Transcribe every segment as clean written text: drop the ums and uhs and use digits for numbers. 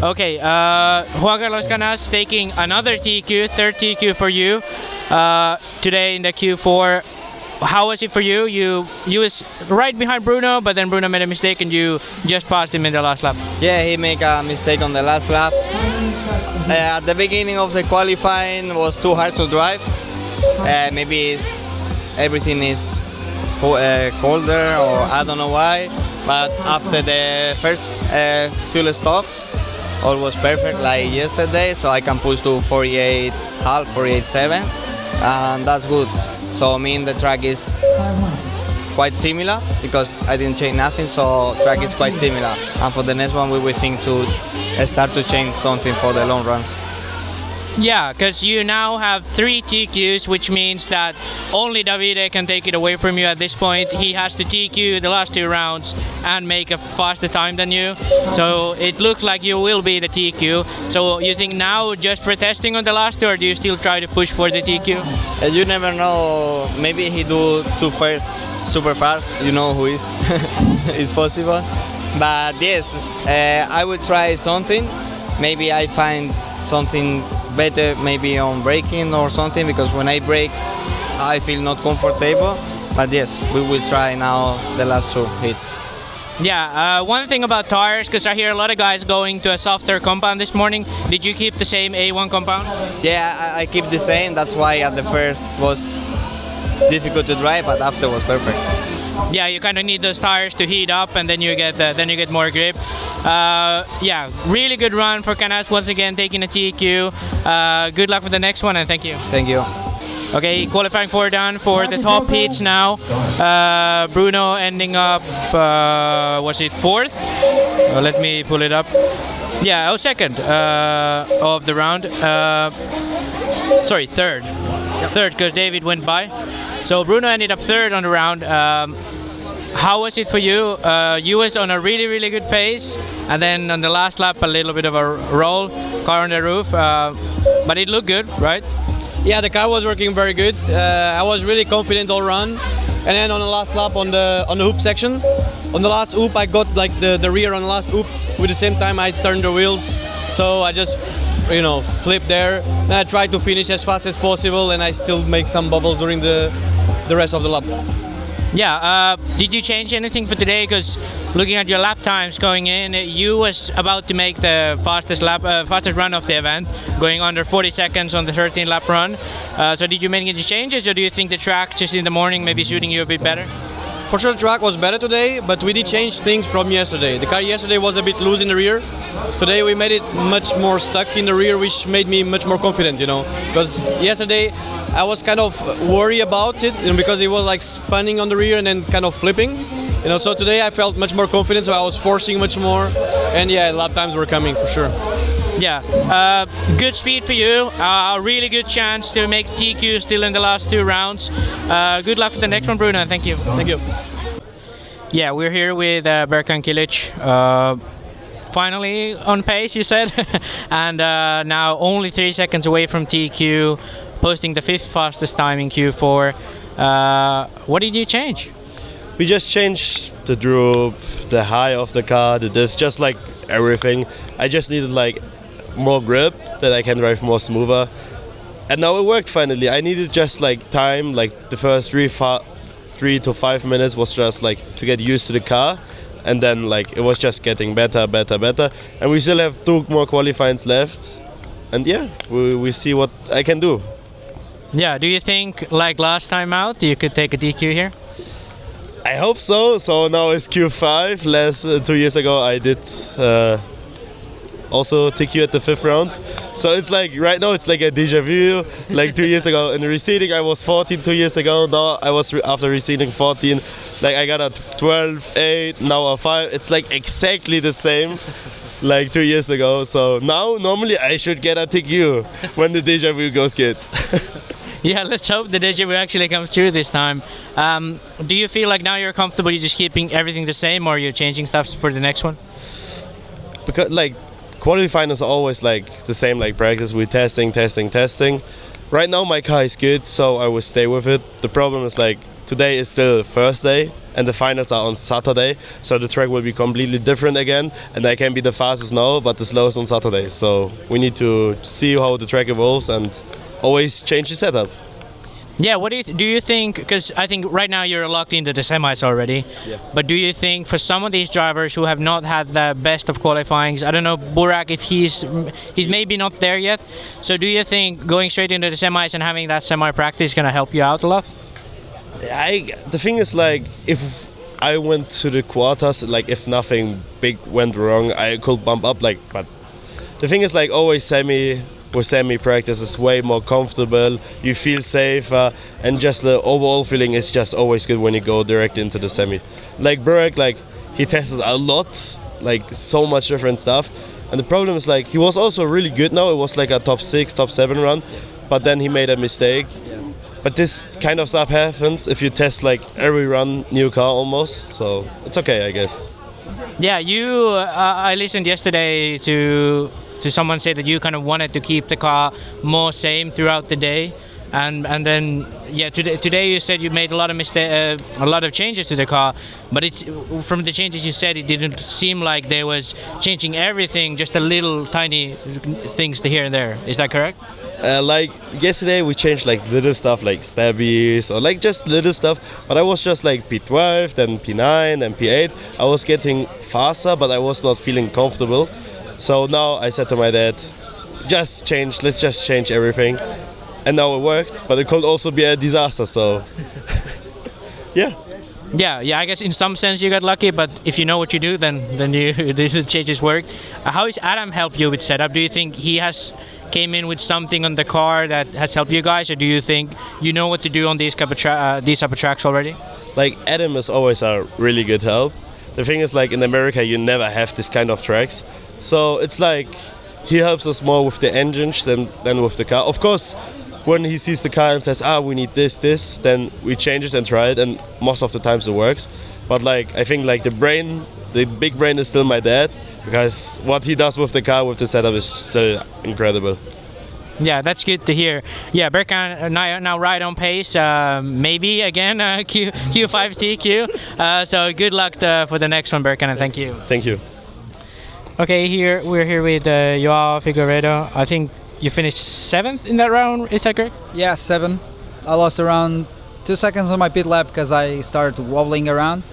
Okay, Juan Carlos Canas taking another TQ, third TQ for you today in the Q4. How was it for you? You was right behind Bruno, but then Bruno made a mistake and you just passed him in the last lap. Yeah, he made a mistake on the last lap. At the beginning of the qualifying was too hard to drive. Maybe everything is colder or I don't know why. But after the first fuel stop, all was perfect like yesterday, so I can push to 48.5, 48.7, and that's good. So I mean the track is quite similar because I didn't change nothing, so track is quite similar. And for the next one we will think to start to change something for the long runs. Yeah, because you now have 3 TQs, which means that only Davide can take it away from you at this point. He has to TQ the last 2 rounds and make a faster time than you. So it looks like you will be the TQ. So you think now just for testing on the last 2, or do you still try to push for the TQ? You never know, maybe he do 2 first super fast, you know who is. It's possible. But yes, I will try something. Maybe I find something better maybe on braking or something, because when I brake I feel not comfortable. But yes, we will try now the last 2 hits. Yeah, one thing about tires, because I hear a lot of guys going to a softer compound this morning. Did you keep the same A1 compound? Yeah, I keep the same. That's why at the first was difficult to drive, but after was perfect. Yeah, you kind of need those tires to heat up, and then you get more grip. Yeah, really good run for Canas once again, taking a TQ. Good luck for the next one, and thank you. Thank you. Okay, qualifying 4 done for the top heats now. Bruno ending up, was it 4th? Let me pull it up. Yeah, 2nd of the round. Sorry, 3rd. 3rd, because David went by. So Bruno ended up 3rd on the round. How was it for you? You was on a really good pace, and then on the last lap a little bit of a roll, car on the roof, but it looked good, right? Yeah, the car was working very good. I was really confident all run, and then on the last lap on the hoop section, on the last hoop I got like the rear on the last hoop. With the same time I turned the wheels, so I just flipped there. Then I tried to finish as fast as possible, and I still make some bubbles during the rest of the lap. Yeah, did you change anything for today? Because looking at your lap times going in, you was about to make the fastest run of the event, going under 40 seconds on the 13 lap run. So did you make any changes, or do you think the track just in the morning maybe suiting you a bit better? For sure the track was better today, but we did change things from yesterday. The car yesterday was a bit loose in the rear. Today we made it much more stuck in the rear, which made me much more confident, because yesterday I was kind of worried about it, because it was like spinning on the rear and then kind of flipping. So today I felt much more confident, so I was forcing much more, and yeah, lap times were coming for sure. Yeah, good speed for you, a really good chance to make TQ still in the last 2 rounds. Good luck for the next one, Bruno, thank you. Thank you. Yeah, we're here with Berkan Kilic, finally on pace, you said, and now only 3 seconds away from TQ, posting the 5th fastest time in Q4. What did you change? We just changed the droop, the high of the car, the diffs, just like everything. I just needed like more grip, that I can drive more smoother. And now it worked finally. I needed just like time, like the first 3 to 5 minutes was just like to get used to the car. And then like it was just getting better. And we still have 2 more qualifyings left. And yeah, we see what I can do. Yeah, do you think like last time out you could take a DQ here? I hope so. So now it's Q5. 2 years ago I did also TQ at the 5th round. So it's like right now it's like a déjà vu. Like 2 years ago in the receding I was 14 2 years ago. Now I was after receding 14. Like I got a 12, 8, now a 5. It's like exactly the same like 2 years ago. So now normally I should get a TQ when the déjà vu goes good. Yeah, let's hope the déjà vu actually comes true this time. Do you feel like now you're comfortable, you're just keeping everything the same, or you're changing stuff for the next one? Because like qualifying is always like the same like practice. We're testing. Right now my car is good, so I will stay with it. The problem is like today is still first day, and the finals are on Saturday. So the track will be completely different again, and I can be the fastest now, but the slowest on Saturday. So we need to see how the track evolves and always change the setup. Yeah, what do you think? Because I think right now you're locked into the semis already. Yeah. But do you think for some of these drivers who have not had the best of qualifyings, I don't know, Burak, if he's maybe not there yet. So do you think going straight into the semis and having that semi practice is gonna help you out a lot? The thing is, like, if I went to the quarters, like if nothing big went wrong, I could bump up. Like, but the thing is, like, always semi practice is way more comfortable, you feel safer, and just the overall feeling is just always good when you go direct into the semi. Like Burak, like he tested a lot, like so much different stuff, and the problem is like he was also really good now. It was like a top 6, top 7 run, but then he made a mistake. But this kind of stuff happens if you test like every run new car almost, so it's okay, I guess. Yeah, I listened yesterday to someone say that you kind of wanted to keep the car more same throughout the day, and then today you said you made a lot of changes to the car, but from the changes you said it didn't seem like there was changing everything, just a little tiny things to here and there. Is that correct? Like yesterday we changed like little stuff like stabbies or like just little stuff, but I was just like P12, then P9, then P8. I was getting faster, but I was not feeling comfortable. So now I said to my dad, let's just change everything. And now it worked, but it could also be a disaster, so yeah. Yeah, I guess in some sense you got lucky, but if you know what you do, then the changes work. How has Adam helped you with setup? Do you think he has came in with something on the car that has helped you guys, or do you think you know what to do on these type of tracks already? Like Adam is always a really good help. The thing is, like in America you never have this kind of tracks. So it's like he helps us more with the engines than with the car. Of course, when he sees the car and says, we need this, then we change it and try it, and most of the times it works. But like I think like the big brain is still my dad, because what he does with the car, with the setup is still incredible. Yeah, that's good to hear. Yeah, Berkan now right on pace, maybe again Q5 TQ. So good luck for the next one, Berkan, and thank you. Thank you. Okay, we're here with Joao Figueiredo. I think you finished 7th in that round, is that correct? Yeah, 7. I lost around 2 seconds on my pit lap because I started wobbling around.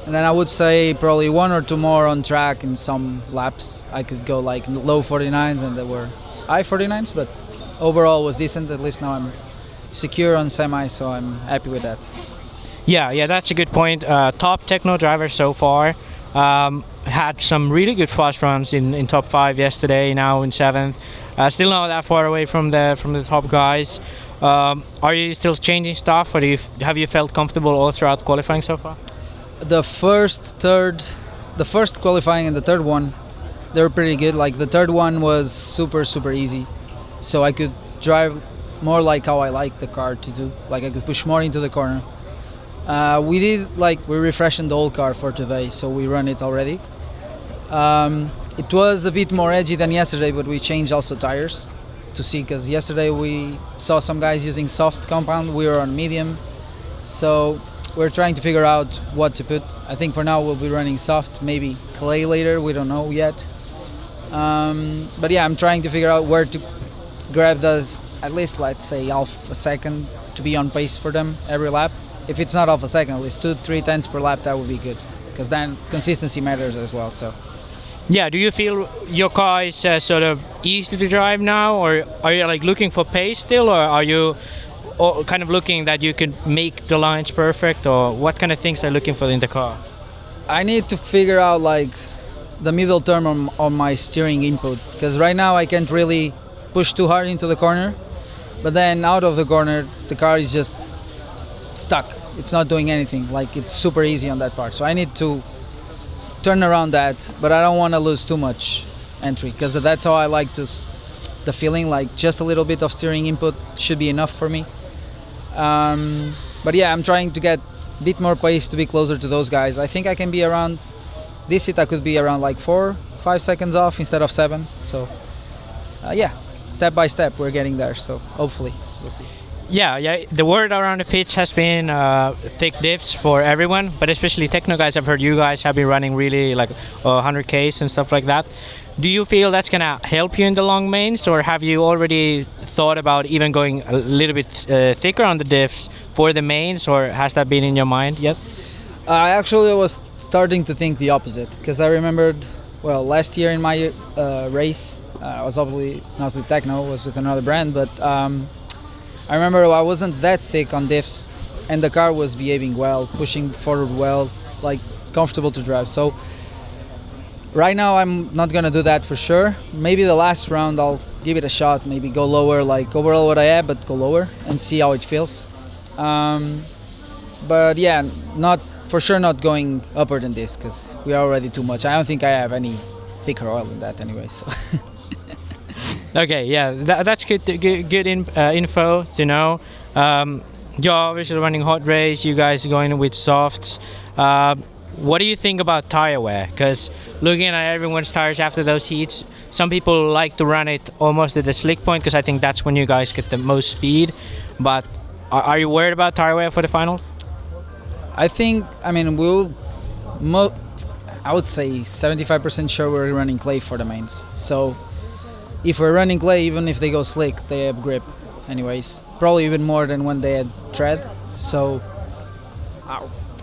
And then I would say probably 1 or 2 more on track in some laps. I could go like low 49s and there were high 49s, but overall was decent. At least now I'm secure on semi, so I'm happy with that. Yeah, that's a good point. Top techno driver so far. Had some really good fast runs in top 5 yesterday, now in 7th. Still not that far away from the top guys. Are you still changing stuff, or have you felt comfortable all throughout qualifying so far? The first qualifying and the third one, they were pretty good. Like the third one was super easy, so I could drive more like how I like the car to do. Like I could push more into the corner. We're refreshing the old car for today, so we run it already. It was a bit more edgy than yesterday, but we changed also tires to see, because yesterday we saw some guys using soft compound, we were on medium, so we're trying to figure out what to put. I think for now we'll be running soft, maybe clay later, we don't know yet. But yeah, I'm trying to figure out where to grab those, at least let's say half a second to be on pace for them every lap. If it's not half a second, at least 2-3 tenths per lap, that would be good, because then consistency matters as well. So yeah, do you feel your car is sort of easy to drive now, or are you like looking for pace still, or are you kind of looking that you can make the lines perfect, or what kind of things are you looking for in the car? I need to figure out like the middle term on my steering input, because right now I can't really push too hard into the corner, but then out of the corner the car is just stuck. It's not doing anything. Like it's super easy on that part, so I need to turn around that, but I don't want to lose too much entry, because that's how I like the feeling, like just a little bit of steering input should be enough for me. But yeah, I'm trying to get a bit more pace to be closer to those guys. I think I can be around this hit, I could be around like 4-5 seconds off instead of 7. So yeah, step by step we're getting there, so hopefully we'll see. yeah. The word around the pitch has been thick diffs for everyone, but especially techno guys. I've heard you guys have been running really like 100Ks and stuff like that. Do you feel that's gonna help you in the long mains, or have you already thought about even going a little bit thicker on the diffs for the mains, or has that been in your mind yet? I actually was starting to think the opposite, because I remembered, well, last year in my race, I was obviously not with Techno, was with another brand, but I remember I wasn't that thick on diffs, and the car was behaving well, pushing forward well, like comfortable to drive. So right now I'm not gonna do that for sure. Maybe the last round I'll give it a shot, maybe go lower, like overall what I have, but go lower and see how it feels. But yeah, not for sure not going upper than this, because we are already too much. I don't think I have any thicker oil than that anyway. So. Okay, yeah, that's good info to know. You're obviously running hot race. You guys are going with softs. What do you think about tire wear? Because looking at everyone's tires after those heats, some people like to run it almost at the slick point, because I think that's when you guys get the most speed. But are you worried about tire wear for the finals? I think, I mean, I would say 75% sure we're running clay for the mains. So if we're running clay, even if they go slick, they have grip anyways. Probably even more than when they had tread. So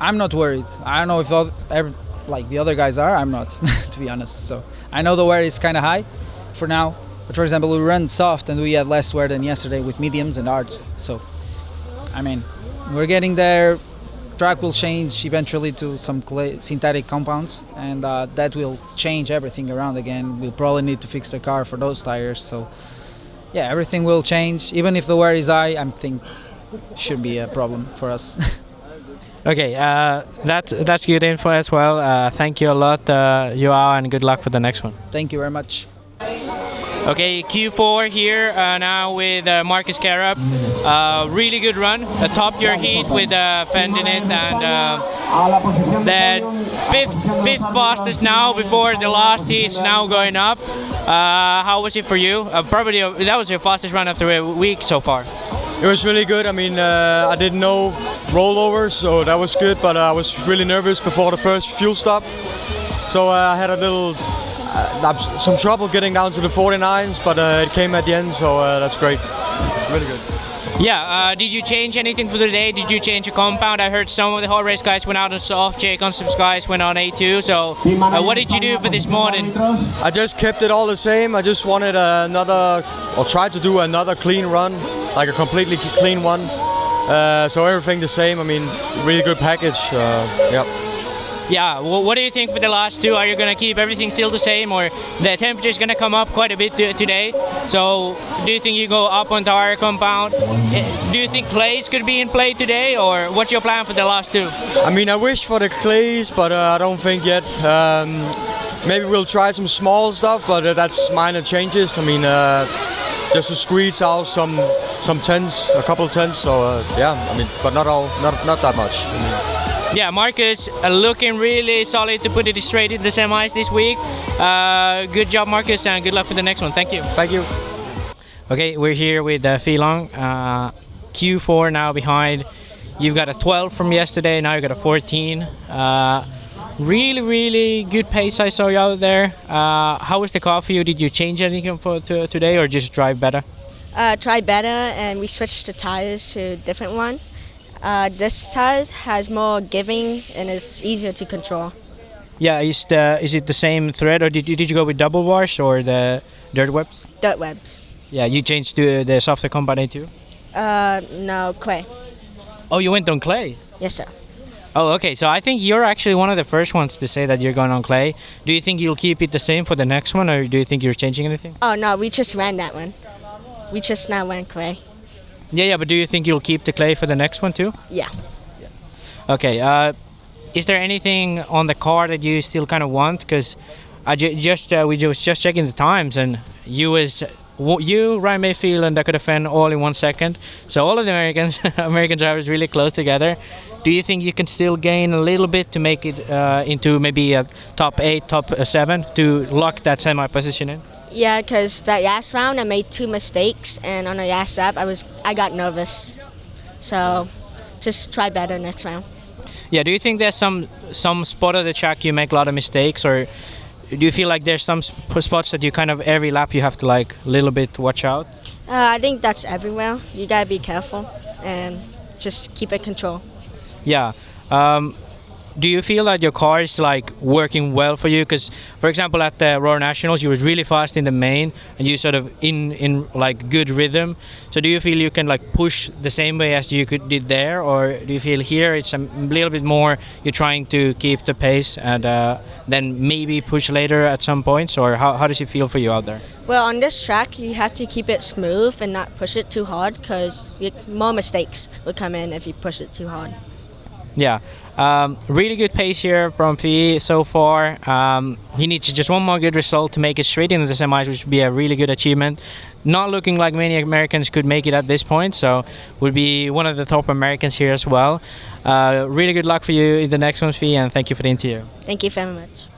I'm not worried. I don't know if like the other guys are. I'm not, to be honest. So I know the wear is kind of high for now. But for example, we run soft and we had less wear than yesterday with mediums and hards. So, I mean, we're getting there. Track will change eventually to some clay, synthetic compounds, and that will change everything around again. We'll probably need to fix the car for those tires. So, yeah, everything will change. Even if the wear is high, I think it shouldn't be a problem for us. Okay, that's good info as well. Thank you a lot, Joao, and good luck for the next one. Thank you very much. Okay, Q4 here now with Marcus Carup. Really good run. Top your heat with fending it, and the fifth fastest now before the last heat's now going up. How was it for you? Probably that was your fastest run after a week so far. It was really good. I mean, I didn't know rollovers, so that was good, but I was really nervous before the first fuel stop. So I had a little some trouble getting down to the 49s, but it came at the end, so that's great. Really good. Yeah, did you change anything for the day? Did you change a compound? I heard some of the hot race guys went out on soft, Jake on some guys went on A2, so what did you do for this morning? I just kept it all the same. I just wanted tried to do another clean run, like a completely clean one. So everything the same. I mean, really good package. Yeah. Yeah, well, what do you think for the last two? Are you going to keep everything still the same, or the temperature is going to come up quite a bit today? So do you think you go up on tire compound? Do you think clays could be in play today, or what's your plan for the last two? I mean, I wish for the clays, but I don't think yet. Maybe we'll try some small stuff, but that's minor changes. I mean, just to squeeze out some tens, a couple tens. So yeah, I mean, but not that much. Yeah, Marcus looking really solid to put it straight into the semis this week. Good job, Marcus, and good luck for the next one. Thank you. Thank you. Okay, we're here with Pheelong. Q4 now behind. You've got a 12 from yesterday, now you've got a 14. Really, really good pace I saw you out there. How was the car for you? Did you change anything for today or just drive better? Tried better, and we switched the tires to a different one. This tire has more giving and it's easier to control. Yeah, is it the same thread, or did you go with double wash or the dirt webs? Dirt webs. Yeah, you changed to the softer compound too? No, clay. Oh, you went on clay? Yes, sir. Oh, okay. So I think you're actually one of the first ones to say that you're going on clay. Do you think you'll keep it the same for the next one, or do you think you're changing anything? Oh, no, we just ran that one. We just now went clay. Yeah, but do you think you'll keep the clay for the next one too? Yeah. Okay, is there anything on the car that you still kind of want? Because we was just checking the times, and you, Ryan Mayfield, and Dakota Fenn all in 1 second. So all of the American drivers really close together. Do you think you can still gain a little bit to make it into maybe a top 8, top 7 to lock that semi position in? Yeah, because that last round I made 2 mistakes, and on the last lap I was I got nervous. So just try better next round. Yeah, do you think there's some spot of the track you make a lot of mistakes, or do you feel like there's some spots that you kind of every lap you have to like a little bit watch out? I think that's everywhere. You gotta be careful and just keep it control. Yeah. Do you feel that your car is like working well for you? Because, for example, at the Royal Nationals, you was really fast in the main, and you sort of in like good rhythm. So, do you feel you can like push the same way as you did there, or do you feel here it's a little bit more you're trying to keep the pace and then maybe push later at some points, or how does it feel for you out there? Well, on this track, you have to keep it smooth and not push it too hard because more mistakes will come in if you push it too hard. Yeah, really good pace here from Fee so far. He needs just one more good result to make it straight into the semis, which would be a really good achievement. Not looking like many Americans could make it at this point, so would be one of the top Americans here as well. Really good luck for you in the next one, Fee, and thank you for the interview. Thank you very much.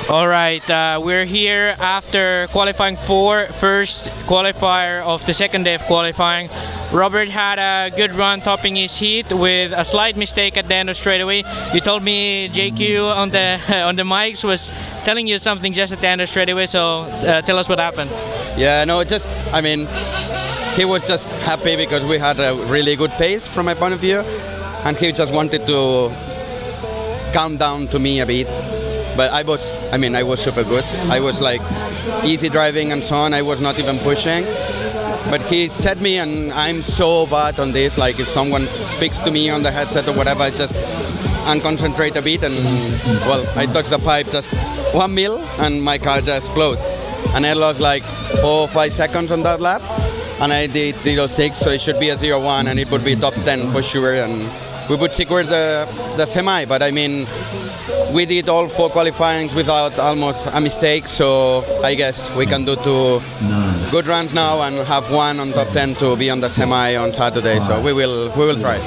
All right, we're here after qualifying 4, first qualifier of the second day of qualifying. Robert had a good run topping his heat with a slight mistake at the end of straightaway. You told me JQ on the mics was telling you something just at the end of straightaway, so tell us what happened. Yeah, no, I mean, he was just happy because we had a really good pace from my point of view, and he just wanted to calm down to me a bit. But I was super good. I was like easy driving and so on. I was not even pushing. But he said me, and I'm so bad on this. Like if someone speaks to me on the headset or whatever, I just unconcentrate a bit, and well, I touched the pipe just 1 mil, and my car just exploded. And I lost like 4 or 5 seconds on that lap, and I did 0.6, so it should be a 0.1, and it would be top 10 for sure, and we would secure the semi. But I mean, we did all 4 qualifyings without almost a mistake, so I guess we can do 2 good runs now and have 1 on top 10 to be on the semi on Saturday. So we will try.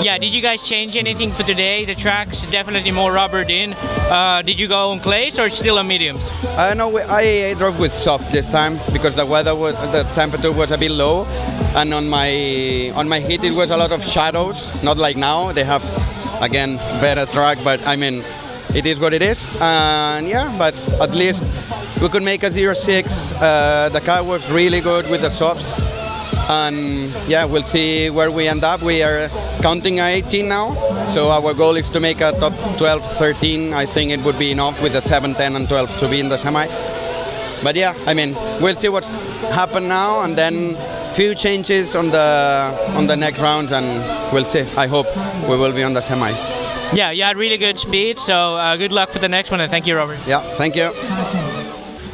Yeah, did you guys change anything for today? The track's definitely more rubbered in. Did you go on clays or still on mediums? No, I drove with soft this time because the temperature was a bit low, and on my heat it was a lot of shadows. Not like now, they have again better track, but I mean, it is what it is, and yeah, but at least we could make a 0.6. The car was really good with the softs, and yeah, we'll see where we end up. We are counting 18 now, so our goal is to make a top 12, 13. I think it would be enough with the 7, 10, and 12 to be in the semi. But yeah, I mean, we'll see what's happened now, and then few changes on the next rounds, and we'll see. I hope we will be on the semi. Yeah, you had really good speed, so good luck for the next one, and thank you, Robert. Yeah, thank you.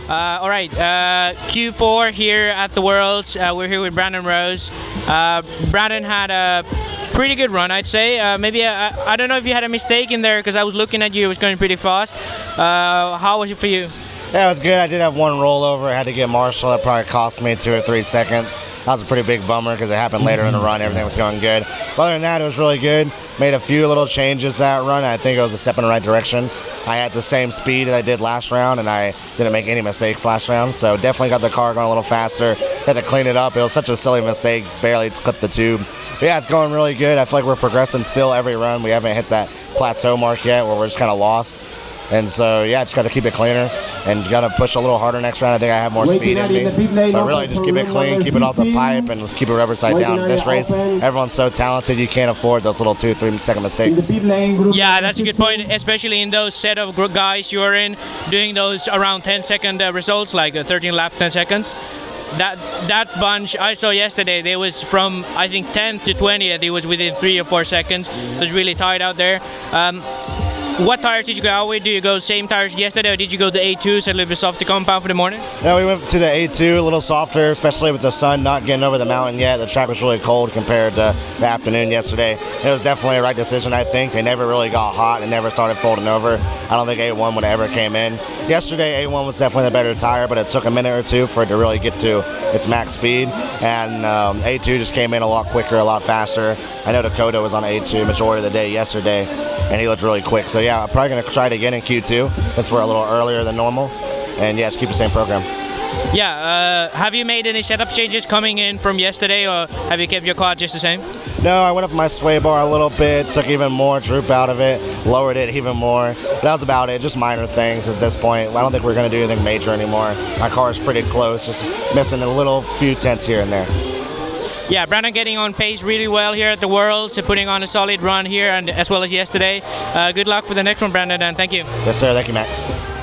All right, Q4 here at the Worlds. We're here with Brandon Rose. Brandon had a pretty good run, I'd say. Maybe I don't know if you had a mistake in there because I was looking at you. It was going pretty fast. How was it for you? Yeah, it was good. I did have 1 rollover. I had to get Marshall. That probably cost me 2 or 3 seconds. That was a pretty big bummer because it happened later in the run. Everything was going good. But other than that, it was really good. Made a few little changes that run. I think it was a step in the right direction. I had the same speed that I did last round, and I didn't make any mistakes last round. So definitely got the car going a little faster. Had to clean it up. It was such a silly mistake. Barely clipped the tube. But yeah, it's going really good. I feel like we're progressing still every run. We haven't hit that plateau mark yet where we're just kind of lost. And so, yeah, just got to keep it cleaner and got to push a little harder next round. I think I have more speed in me. But really, just keep it clean, keep it off the pipe, and keep it rubber side down. This race, everyone's so talented, you can't afford those little 2 or 3 second mistakes. Yeah, that's a good point, especially in those set of guys you're in, doing those around 10-second results, like 13 laps, 10 seconds. That bunch I saw yesterday, they was from, I think, 10th to 20th, it was within 3 or 4 seconds. So it's really tight out there. What tires did you go out with? Do you go same tires yesterday, or did you go the A2, so a little bit softer compound for the morning? No, we went to the A2, a little softer, especially with the sun not getting over the mountain yet. The track was really cold compared to the afternoon yesterday. It was definitely a right decision, I think. They never really got hot and never started folding over. I don't think A1 would have ever came in. Yesterday, A1 was definitely the better tire, but it took a minute or 2 for it to really get to its max speed. And A2 just came in a lot quicker, a lot faster. I know Dakota was on A2 majority of the day yesterday, and he looked really quick. So yeah, I'm probably going to try it again in Q2. Since we're a little earlier than normal. And yeah, just keep the same program. Yeah, have you made any setup changes coming in from yesterday, or have you kept your car just the same? No, I went up my sway bar a little bit, took even more droop out of it, lowered it even more. But that was about it, just minor things at this point. I don't think we're going to do anything major anymore. My car is pretty close, just missing a little few tenths here and there. Yeah, Brandon getting on pace really well here at the Worlds, putting on a solid run here, and as well as yesterday. Good luck for the next one, Brandon, and thank you. Yes, sir. Thank you, Max.